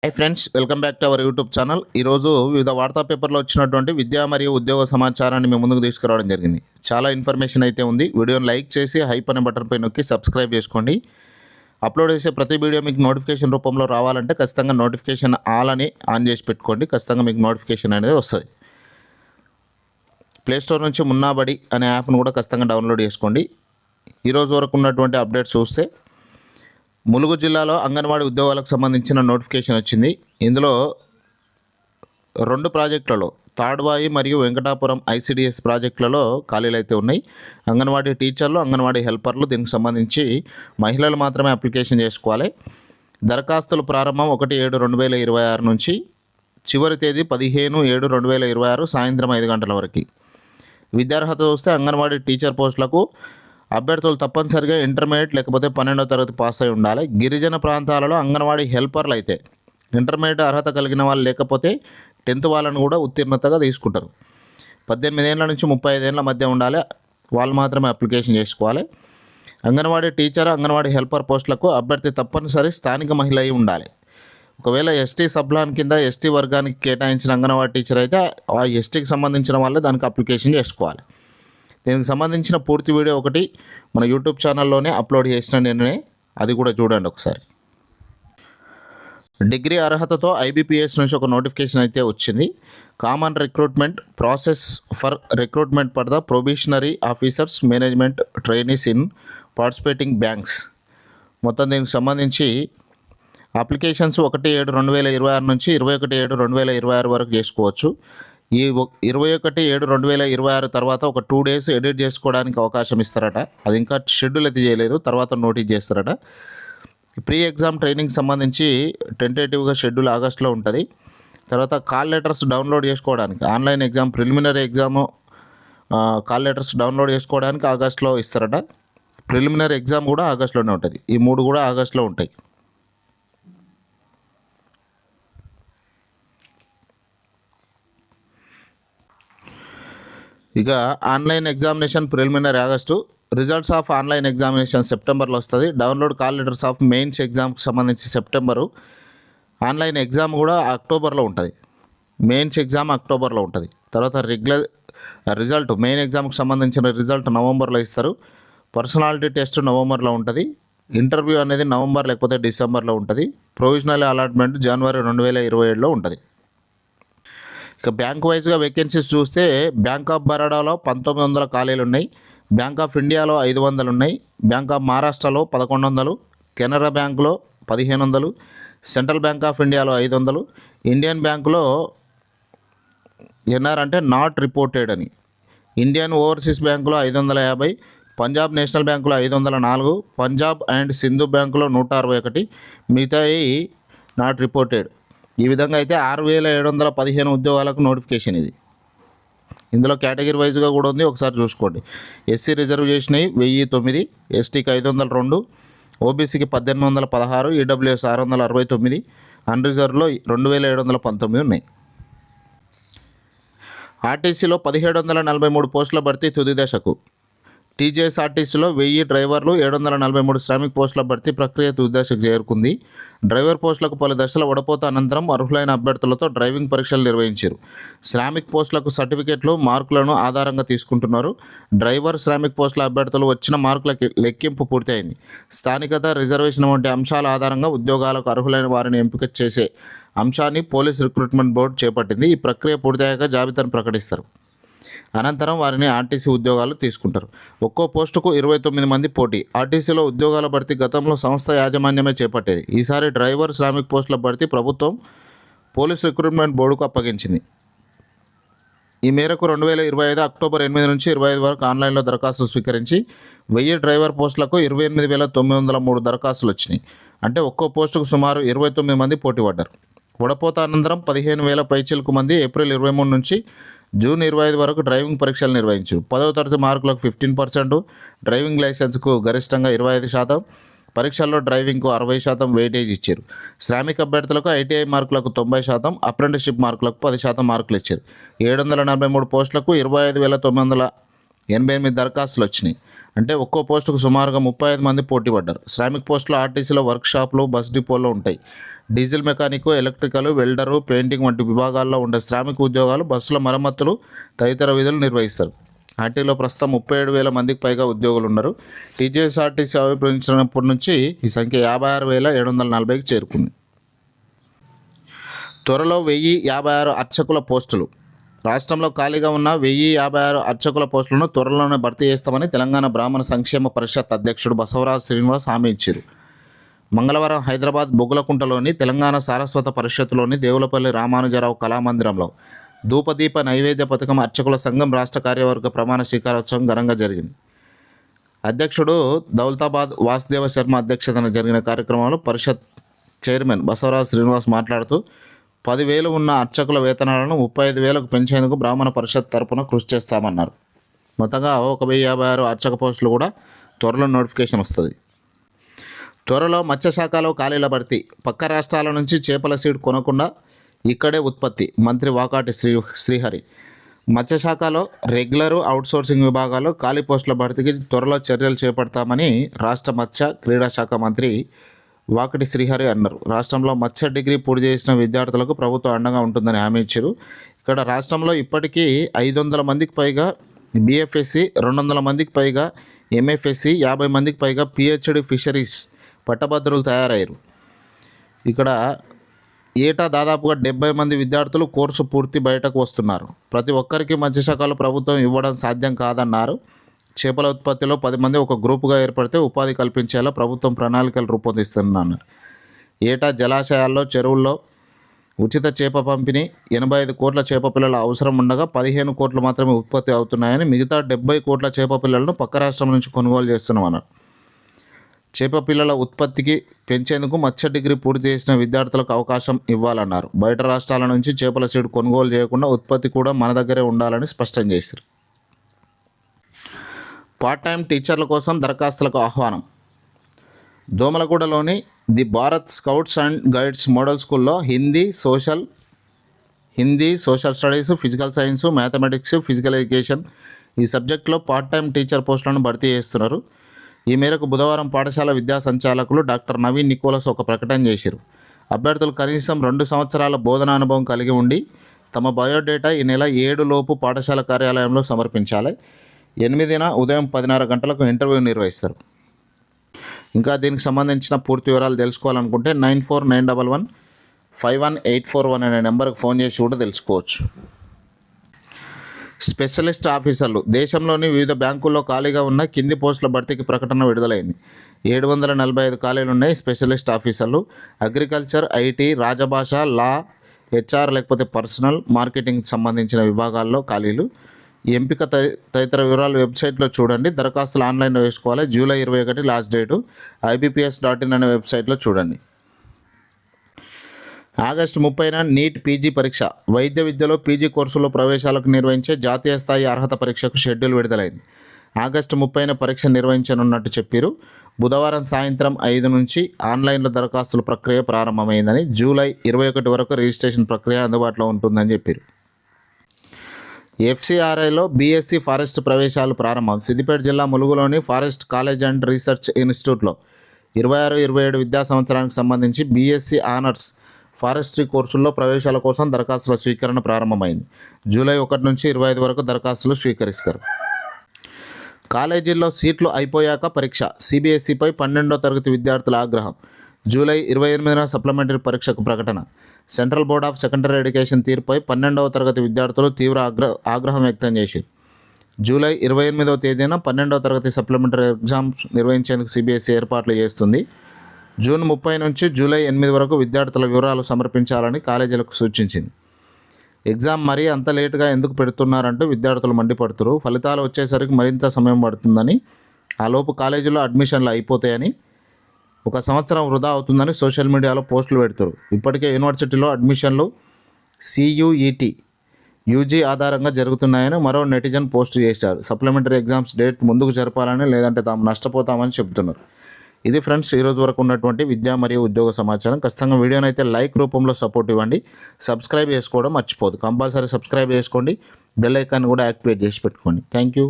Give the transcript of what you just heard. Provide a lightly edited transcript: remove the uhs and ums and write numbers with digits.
Hi friends, welcome back to our YouTube channel. ఈరోజు వివిధ వార్తా పేపర్లో వచ్చినటువంటి విద్యా మరియు ఉద్యోగ సమాచారాన్ని మేము ముందుకు తీసుకురావడం జరిగింది. చాలా ఇన్ఫర్మేషన్ అయితే ఉంది. వీడియోని లైక్ చేసి హైప్ అనే బటన్ పై నొక్కి సబ్స్క్రైబ్ చేసుకోండి. అప్లోడ్ చేసే ప్రతి వీడియో మీకు నోటిఫికేషన్ రూపంలో రావాలంటే ఖచ్చితంగా నోటిఫికేషన్ ఆల్ అని ఆన్ చేసి పెట్టుకోండి. ఖచ్చితంగా మీకు నోటిఫికేషన్ అనేది వస్తుంది. ప్లేస్టోర్ నుంచి మున్నాబడి అనే యాప్ను కూడా ఖచ్చితంగా డౌన్లోడ్ చేసుకోండి. ఈరోజు వరకు ఉన్నటువంటి అప్డేట్స్ చూస్తే ములుగు జిల్లాలో అంగన్వాడీ ఉద్యోగాలకు సంబంధించిన నోటిఫికేషన్ వచ్చింది. ఇందులో 2 ప్రాజెక్టులలో తాడ్వాయి మరియు వెంకటాపురం ఐసిడిఎస్ ప్రాజెక్టులలో ఖాళీలు అయితే ఉన్నాయి. అంగన్వాడీ టీచర్లు, అంగన్వాడీ హెల్పర్లు దీనికి సంబంధించి మహిళలు మాత్రమే అప్లికేషన్ చేసుకోవాలి. దరఖాస్తుల ప్రారంభం 1/7/2026 నుంచి చివరి తేదీ 15/7/2026 సాయంత్రం 5 గంటల వరకు. విద్యార్హత చూస్తే అంగన్వాడీ టీచర్ పోస్టులకు అభ్యర్థులు తప్పనిసరిగా ఇంటర్మీడియట్ లేకపోతే 12వ తరగతి పాస్ అయి ఉండాలి. గిరిజన ప్రాంతాలలో అంగన్వాడీ హెల్పర్లు అయితే ఇంటర్మీడియట్ అర్హత కలిగిన వాళ్ళు లేకపోతే 10th వాళ్ళను కూడా ఉత్తీర్ణతగా తీసుకుంటారు. 18 ఏళ్ళ నుంచి 35 ఏళ్ళ మధ్య ఉండాలి. వాళ్ళు మాత్రమే అప్లికేషన్ చేసుకోవాలి. అంగన్వాడీ టీచర్, అంగన్వాడీ హెల్పర్ పోస్టులకు అభ్యర్థి తప్పనిసరి స్థానిక మహిళ అయి ఉండాలి. ఒకవేళ ఎస్టీ సబ్లాన్ కింద ఎస్టీ వర్గానికి కేటాయించిన అంగన్వాడీ టీచర్ అయితే ఆ ఎస్టీకి సంబంధించిన వాళ్ళే దానికి అప్లికేషన్ చేసుకోవాలి. దీనికి సంబంధించిన పూర్తి వీడియో ఒకటి మన యూట్యూబ్ ఛానల్లోనే అప్లోడ్ చేసిన నేనే, అది కూడా చూడండి ఒకసారి. డిగ్రీ అర్హతతో ఐబీపీఎస్ నుంచి ఒక నోటిఫికేషన్ అయితే వచ్చింది. Common recruitment process for recruitment for the probationary officers management trainees in participating banks. మొత్తం దీనికి సంబంధించి అప్లికేషన్స్ 1/7/2026 నుంచి 21/7/2026 వరకు చేసుకోవచ్చు. ఈ 21/7/2026 తర్వాత ఒక 2 days ఎడిట్ చేసుకోవడానికి అవకాశం ఇస్తారట. అది ఇంకా షెడ్యూల్ అయితే చేయలేదు, తర్వాత నోటీస్ చేస్తారట. ప్రీ ఎగ్జామ్ ట్రైనింగ్ సంబంధించి టెంటేటివ్గా షెడ్యూల్ ఆగస్టులో ఉంటుంది. తర్వాత కాల్ లెటర్స్ డౌన్లోడ్ చేసుకోవడానికి online exam, preliminary exam call letters download చేసుకోవడానికి ఆగస్టులో ఇస్తారట. ప్రిలిమినరీ ఎగ్జామ్ కూడా ఆగస్టులోనే ఉంటుంది. ఈ 3 కూడా ఆగస్టులో ఉంటాయి. ఇక online examination preliminary August, results of online examination సెప్టెంబర్లో వస్తుంది. Download call letters of mains ఎగ్జామ్కి సంబంధించి సెప్టెంబరు, ఆన్లైన్ ఎగ్జామ్ కూడా అక్టోబర్లో ఉంటుంది. మెయిన్స్ ఎగ్జామ్ అక్టోబర్లో ఉంటుంది. తర్వాత రిజల్ట్ మెయిన్ ఎగ్జామ్కి సంబంధించిన రిజల్ట్ నవంబర్లో ఇస్తారు. పర్సనాలిటీ టెస్ట్ నవంబర్లో ఉంటుంది. ఇంటర్వ్యూ అనేది నవంబర్ లేకపోతే డిసెంబర్లో ఉంటుంది. ప్రొవిజనల్ అలాట్మెంట్ జనవరి 2027లో ఉంటుంది. ఇక బ్యాంక్ వైజ్గా వేకెన్సీస్ చూస్తే బ్యాంక్ ఆఫ్ బరోడాలో 1900 ఖాళీలు ఉన్నాయి. బ్యాంక్ ఆఫ్ ఇండియాలో 500 ఉన్నాయి. బ్యాంక్ ఆఫ్ మహారాష్ట్రలో 1100, కెనరా బ్యాంకులో 1500, సెంట్రల్ బ్యాంక్ ఆఫ్ ఇండియాలో 500, ఇండియన్ బ్యాంకులో ఎన్ఆర్ అంటే నాట్ రిపోర్టెడ్ అని, ఇండియన్ ఓవర్సీస్ బ్యాంకులో 550, పంజాబ్ నేషనల్ బ్యాంకులో 504, పంజాబ్ అండ్ సింధు బ్యాంకులో 161, మిగతాయి నాట్ రిపోర్టెడ్. ఈ విధంగా అయితే 6715 ఉద్యోగాలకు నోటిఫికేషన్ ఇది. ఇందులో కేటగిరీ వైజ్గా కూడా ఉంది, ఒకసారి చూసుకోండి. ఎస్సీ రిజర్వేషన్ 1009, ఎస్టీకి 502, ఓబీసీకి 1816, ఈడబ్ల్యూఎస్ 669, అన్రిజర్వ్లో 2719 ఉన్నాయి. ఆర్టీసీలో 1743 పోస్టుల భర్తీ తుది దశకు. టీజీఎస్ఆర్టీసీలో 1000 డ్రైవర్లు, 743 శ్రామిక పోస్టుల భర్తీ ప్రక్రియ తుది దశకు చేరుకుంది. డ్రైవర్ పోస్టులకు పలు దశల వడపోత అనంతరం అర్హులైన అభ్యర్థులతో డ్రైవింగ్ పరీక్షలు నిర్వహించారు. శ్రామిక్ పోస్టులకు సర్టిఫికెట్లు, మార్కులను ఆధారంగా తీసుకుంటున్నారు. డ్రైవర్, శ్రామిక్ పోస్టుల అభ్యర్థులు వచ్చిన మార్కుల లెక్కింపు పూర్తయింది. స్థానికత, రిజర్వేషన్ వంటి అంశాల ఆధారంగా ఉద్యోగాలకు అర్హులైన వారిని ఎంపిక చేసే అంశాన్ని పోలీస్ రిక్రూట్మెంట్ బోర్డు చేపట్టింది. ఈ ప్రక్రియ పూర్తయ్యాక జాబితాను ప్రకటిస్తారు. అనంతరం వారిని ఆర్టీసీ ఉద్యోగాలు తీసుకుంటారు. ఒక్కో పోస్టుకు 29 మంది పోటీ. ఆర్టీసీలో ఉద్యోగాల భర్తీ గతంలో సంస్థ యాజమాన్యమే చేపట్టేది. ఈసారి డ్రైవర్, శ్రామిక్ పోస్టుల భర్తీ ప్రభుత్వం పోలీస్ రిక్రూట్మెంట్ బోర్డుకు అప్పగించింది. ఈ మేరకు 2025 అక్టోబర్ 8 నుంచి 25 వరకు ఆన్లైన్లో దరఖాస్తులు స్వీకరించి 1000 డ్రైవర్ పోస్టులకు 28,903 దరఖాస్తులు వచ్చినాయి. అంటే ఒక్కో పోస్టుకు సుమారు 29 మంది పోటీ పడ్డారు. వడపోత అనంతరం 15,000 పైచిలకు మంది ఏప్రిల్ 23 నుంచి జూన్ 25 వరకు డ్రైవింగ్ పరీక్షలు నిర్వహించారు. 10వ తరగతి మార్కులకు 15%, డ్రైవింగ్ లైసెన్స్కు గరిష్టంగా 25%, పరీక్షల్లో డ్రైవింగ్కు 60% వెయిటేజ్ ఇచ్చారు. శ్రామిక అభ్యర్థులకు ఐటీఐ మార్కులకు 90%, అప్రెంటిస్షిప్ మార్కులకు 10% మార్కులు ఇచ్చారు. 743 పోస్టులకు 25,988 దరఖాస్తులు వచ్చినాయి. అంటే ఒక్కో పోస్టుకు సుమారుగా 35 మంది పోటీ పడ్డారు. శ్రామిక్ పోస్టులు ఆర్టీసీలో వర్క్ షాపులు, బస్ డిపోల్లో ఉంటాయి. Diesel mechanic, electrical, welder, painting వంటి విభాగాల్లో ఉండే శ్రామిక ఉద్యోగాలు, బస్సుల మరమ్మతులు తదితర విధులు నిర్వహిస్తారు. ఆర్టీలో ప్రస్తుతం 37,000 మందికి పైగా ఉద్యోగులు ఉన్నారు. టీజీఎస్ఆర్టీసీ ఆవిర్భవించినప్పటి నుంచి ఈ సంఖ్య 56,740కి చేరుకుంది. త్వరలో 1056 అర్చకుల పోస్టులు. రాష్ట్రంలో ఖాళీగా ఉన్న 1056 అర్చకుల పోస్టులను త్వరలోనే భర్తీ చేస్తామని తెలంగాణ బ్రాహ్మణ సంక్షేమ పరిషత్ అధ్యక్షుడు బసవరాజ్ శ్రీనివాస్ హామీ ఇచ్చారు. మంగళవారం హైదరాబాద్ బొగ్గులకుంటలోని తెలంగాణ సారస్వత పరిషత్తులోని దేవులపల్లి రామానుజరావు కళామందిరంలో ధూపదీప నైవేద్య పథకం అర్చకుల సంఘం రాష్ట్ర కార్యవర్గ ప్రమాణ స్వీకారోత్సవం ఘనంగా జరిగింది. అధ్యక్షుడు దౌలతాబాద్ వాసుదేవ శర్మ అధ్యక్షతన జరిగిన కార్యక్రమంలో పరిషత్ చైర్మన్ బసవరాజ్ శ్రీనివాస్ మాట్లాడుతూ 10,000 ఉన్న అర్చకుల వేతనాలను 35,000కు పెంచేందుకు బ్రాహ్మణ పరిషత్ తరపున కృషి చేస్తామన్నారు. మొత్తంగా 1056 అర్చక పోస్టులు కూడా త్వరలో నోటిఫికేషన్ వస్తుంది. త్వరలో మత్స్యశాఖలో ఖాళీల భర్తీ. పక్క రాష్ట్రాల నుంచి చేపల సీడ్ కొనకుండా ఇక్కడే ఉత్పత్తి. మంత్రి వాకాటి శ్రీహరి. మత్స్యశాఖలో రెగ్యులరు, అవుట్సోర్సింగ్ విభాగాల్లో ఖాళీ పోస్టుల భర్తీకి త్వరలో చర్యలు చేపడతామని రాష్ట్ర మత్స్య క్రీడా శాఖ మంత్రి వాకటి శ్రీహరి అన్నారు. రాష్ట్రంలో మత్స్య డిగ్రీ పూర్తి చేసిన విద్యార్థులకు ప్రభుత్వం అండగా ఉంటుందని హామీ ఇచ్చారు. ఇక్కడ రాష్ట్రంలో ఇప్పటికీ 500 మందికి పైగా బీఎఫ్ఎస్సి, 200 మందికి పైగా ఎంఎఫ్ఎస్సి, 50 మందికి పైగా పిహెచ్డి ఫిషరీస్ పట్టభద్రులు తయారయ్యారు. ఇక్కడ ఏటా దాదాపుగా 70 మంది విద్యార్థులు కోర్సు పూర్తి బయటకు వస్తున్నారు. ప్రతి ఒక్కరికి మత్స్యశాఖలో ప్రభుత్వం ఇవ్వడం సాధ్యం కాదన్నారు. చేపల ఉత్పత్తిలో 10 మంది ఒక గ్రూపుగా ఏర్పడితే ఉపాధి కల్పించేలా ప్రభుత్వం ప్రణాళికలు రూపొందిస్తుందన్నారు. ఏటా జలాశయాల్లో, చెరువుల్లో ఉచిత చేప పంపిణీ. 85 కోట్ల చేప పిల్లల అవసరం ఉండగా 15 కోట్లు మాత్రమే ఉత్పత్తి అవుతున్నాయని, మిగతా 70 కోట్ల చేప పిల్లలను పక్క రాష్ట్రం నుంచి కొనుగోలు చేస్తున్నామన్నారు. చేప పిల్లల ఉత్పత్తికి పెంచేందుకు మత్స్య డిగ్రీ పూర్తి చేసిన విద్యార్థులకు అవకాశం ఇవ్వాలన్నారు. బయట రాష్ట్రాల నుంచి చేపల సీడ్ కొనుగోలు చేయకుండా ఉత్పత్తి కూడా మన దగ్గరే ఉండాలని స్పష్టం చేశారు. పార్ట్ టైం టీచర్ల కోసం దరఖాస్తులకు ఆహ్వానం. దోమలగూడలోని the Bharat scouts and guides model స్కూల్లో Hindi, social studies, physical science, mathematics, physical education ఈ సబ్జెక్టులో పార్ట్ టైం టీచర్ పోస్టులను భర్తీ చేస్తున్నారు. ఈ మేరకు బుధవారం పాఠశాల విద్యా సంచాలకులు డాక్టర్ నవీన్ నికోలస్ ఒక ప్రకటన చేశారు. అభ్యర్థులు కనీసం 2 సంవత్సరాల బోధనా అనుభవం కలిగి ఉండి తమ బయోడేటా ఈ నెల 7 లోపు పాఠశాల కార్యాలయంలో సమర్పించాలి. 8న ఉదయం 10:30 గంటలకు ఇంటర్వ్యూ నిర్వహిస్తారు. ఇంకా దీనికి సంబంధించిన పూర్తి వివరాలు తెలుసుకోవాలనుకుంటే 9491151841 అనే నెంబర్కి ఫోన్ చేసి కూడా తెలుసుకోవచ్చు. స్పెషలిస్ట్ ఆఫీసర్లు. దేశంలోని వివిధ బ్యాంకుల్లో ఖాళీగా ఉన్న కింది పోస్టుల భర్తీకి ప్రకటన విడుదలైంది. 745 ఖాళీలు ఉన్నాయి. స్పెషలిస్ట్ ఆఫీసర్లు అగ్రికల్చర్, ఐటీ, రాజభాష, లా, హెచ్ఆర్ లేకపోతే పర్సనల్, మార్కెటింగ్కి సంబంధించిన విభాగాల్లో ఖాళీలు. ఎంపిక తదితర వివరాలు వెబ్సైట్లో చూడండి. దరఖాస్తులు ఆన్లైన్లో వేసుకోవాలి. July 21 last date. IBPS.in అనే వెబ్సైట్లో చూడండి. ఆగస్టు 30న నీట్ పీజీ పరీక్ష. వైద్య విద్యలో పీజీ కోర్సులో ప్రవేశాలకు నిర్వహించే జాతీయ స్థాయి అర్హత పరీక్షకు షెడ్యూల్ విడుదలైంది. ఆగస్టు 30న పరీక్ష నిర్వహించనున్నట్టు చెప్పారు. బుధవారం సాయంత్రం 5 నుంచి ఆన్లైన్లో దరఖాస్తుల ప్రక్రియ ప్రారంభమైందని, జూలై 21 వరకు రిజిస్ట్రేషన్ ప్రక్రియ అందుబాటులో ఉంటుందని చెప్పారు. FCRIలో బీఎస్సీ ఫారెస్ట్ ప్రవేశాలు ప్రారంభం. సిద్దిపేట జిల్లా ములుగులోని ఫారెస్ట్ కాలేజ్ అండ్ రీసెర్చ్ ఇన్స్టిట్యూట్లో 26-27 విద్యా సంవత్సరానికి సంబంధించి బీఎస్సీ ఆనర్స్ ఫారెస్ట్రీ కోర్సుల్లో ప్రవేశాల కోసం దరఖాస్తుల స్వీకరణ ప్రారంభమైంది. జూలై 1 నుంచి 25 వరకు దరఖాస్తులు స్వీకరిస్తారు. కాలేజీల్లో సీట్లు అయిపోయాక పరీక్ష. CBSEపై 12వ తరగతి విద్యార్థుల ఆగ్రహం. జూలై 28న సప్లిమెంటరీ పరీక్షకు ప్రకటన. Central board of secondary education తీర్పుపై 12వ తరగతి విద్యార్థులు తీవ్ర ఆగ్రహం వ్యక్తం చేశారు. జూలై 28వ తేదీన 12వ తరగతి సప్లిమెంటరీ ఎగ్జామ్స్ నిర్వహించేందుకు CBSE ఏర్పాట్లు చేస్తుంది. జూన్ 30 నుంచి జూలై 8 వరకు విద్యార్థుల వివరాలు సమర్పించాలని కాలేజీలకు సూచించింది. ఎగ్జామ్ మరీ అంత లేటుగా ఎందుకు పెడుతున్నారంటూ విద్యార్థులు మండిపడుతున్నారు. ఫలితాలు వచ్చేసరికి మరింత సమయం పడుతుందని, ఆలోపు కాలేజీలో అడ్మిషన్లు అయిపోతాయని, 1 సంవత్సరం వృధా అవుతుందని సోషల్ మీడియాలో పోస్టులు పెడుతారు. ఇప్పటికే యూనివర్సిటీలో అడ్మిషన్లు CUET UG ఆధారంగా జరుగుతున్నాయని మరో నెటిజన్ పోస్ట్ చేశారు. సప్లిమెంటరీ ఎగ్జామ్స్ డేట్ ముందుకు జరపాలని, లేదంటే తాము నష్టపోతామని చెబుతున్నారు. ఇది ఫ్రెండ్స్ ఈరోజు వరకు ఉన్నటువంటి విద్యా మరియు ఉద్యోగ సమాచారం. ఖచ్చితంగా వీడియోని అయితే లైక్ రూపంలో సపోర్ట్ ఇవ్వండి. సబ్స్క్రైబ్ చేసుకోవడం మర్చిపోదు. కంపల్సరీ సబ్స్క్రైబ్ చేసుకోండి. బెల్ ఐకాన్ కూడా యాక్టివేట్ చేసి పెట్టుకోండి. Thank you.